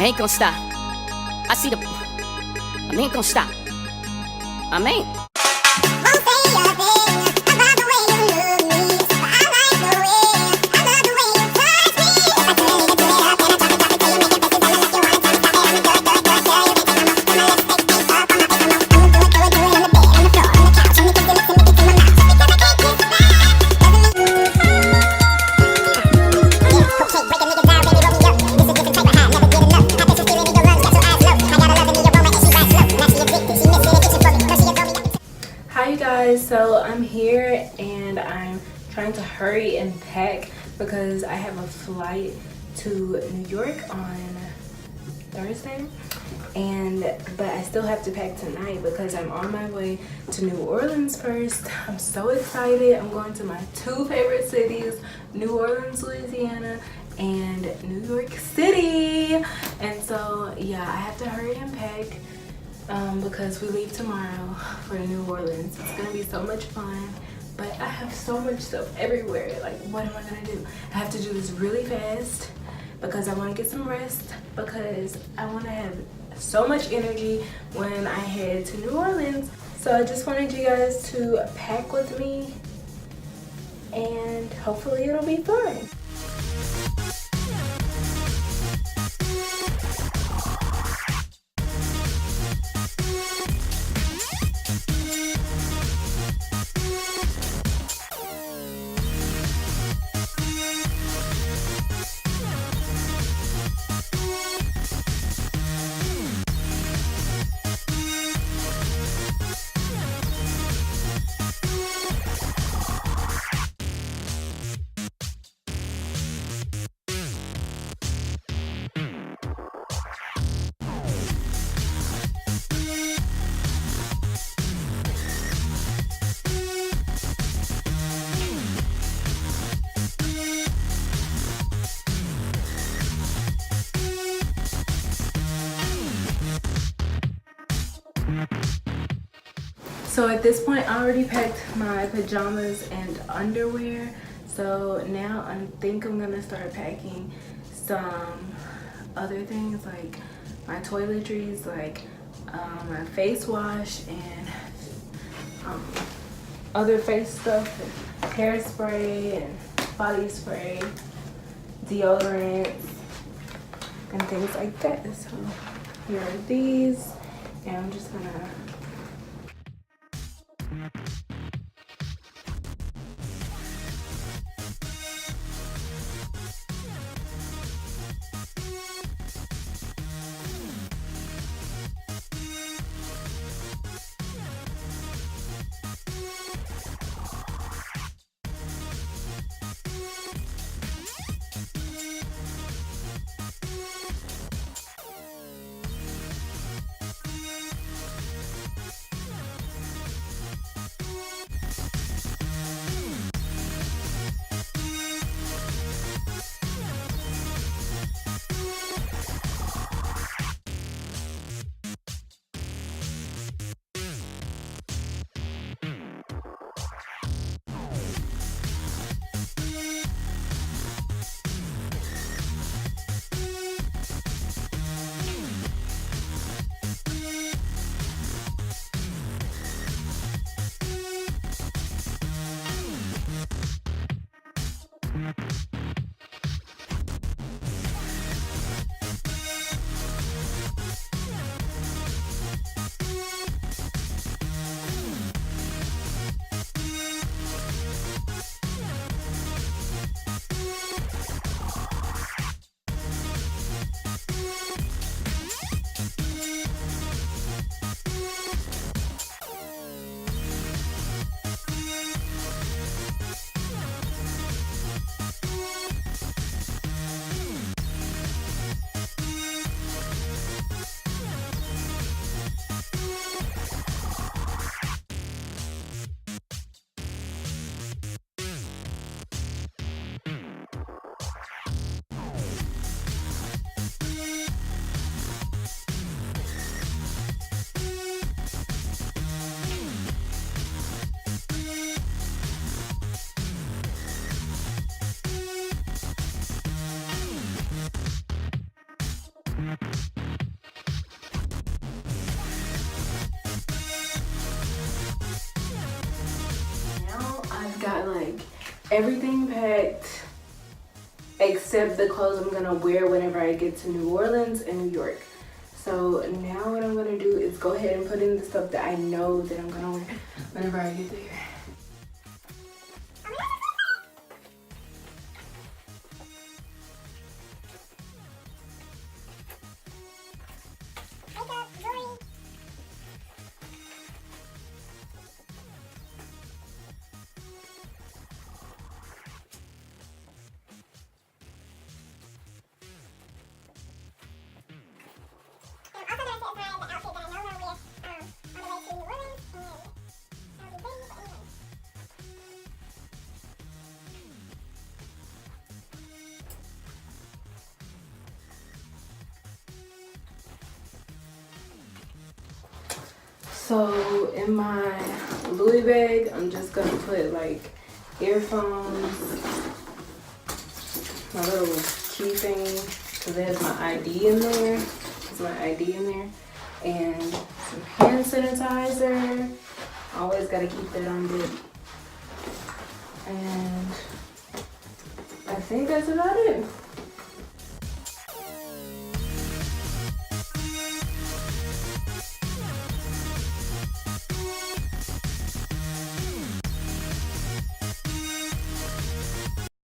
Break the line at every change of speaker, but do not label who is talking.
ain't gonna stop. I see I ain't gonna stop. I ain't. Won't say a thing about the way you look me, but I like the way, I love the way you touch me. If I tell you to do it up, then I drop it till you make it better. Tell you like you wanna stop it, I'm good, good, good. Tell you make it come on, let's take things up. I'm not making no do it, do it, do it on the bed, on the floor, on the couch, and you can do it to make it to my mouth. Because I can't kiss that, doesn't mean cocaine, break a nigga down, baby, roll me up. This is different type of high, never get enough. High pressure feeling in your lungs, got your eyes low. I got a loving in your aroma and she rides slow. Now she addicted, she missing it, itching for me, 'cause she adore me.
Hi you guys, so I'm here and I'm trying to hurry and pack because I have a flight to New York on Thursday, but I still have to pack tonight because I'm on my way to New Orleans first. I'm so excited. I'm going to my two favorite cities, New Orleans, Louisiana, and New York City. And so yeah, I have to hurry and pack because we leave tomorrow for New Orleans. It's gonna be so much fun, but I have so much stuff everywhere. Like, what am I gonna do? I have to do this really fast because I want to get some rest, because I want to have so much energy when I head to New Orleans. So I just wanted you guys to pack with me and hopefully it'll be fun. So at this point, I already packed my pajamas and underwear. So now I think I'm gonna start packing some other things like my toiletries, like my face wash and other face stuff, and hairspray and body spray, deodorants, and things like that. So here are these, and I'm just gonna like everything packed except the clothes I'm gonna wear whenever I get to New Orleans and New York. So now what I'm gonna do is go ahead and put in the stuff that I know that I'm gonna wear whenever I get there. So in my Louis bag, I'm just gonna put like earphones, my little key thing, because it has my ID in there. It's my ID in there, and some hand sanitizer. Always gotta keep that on deck. And I think that's about it.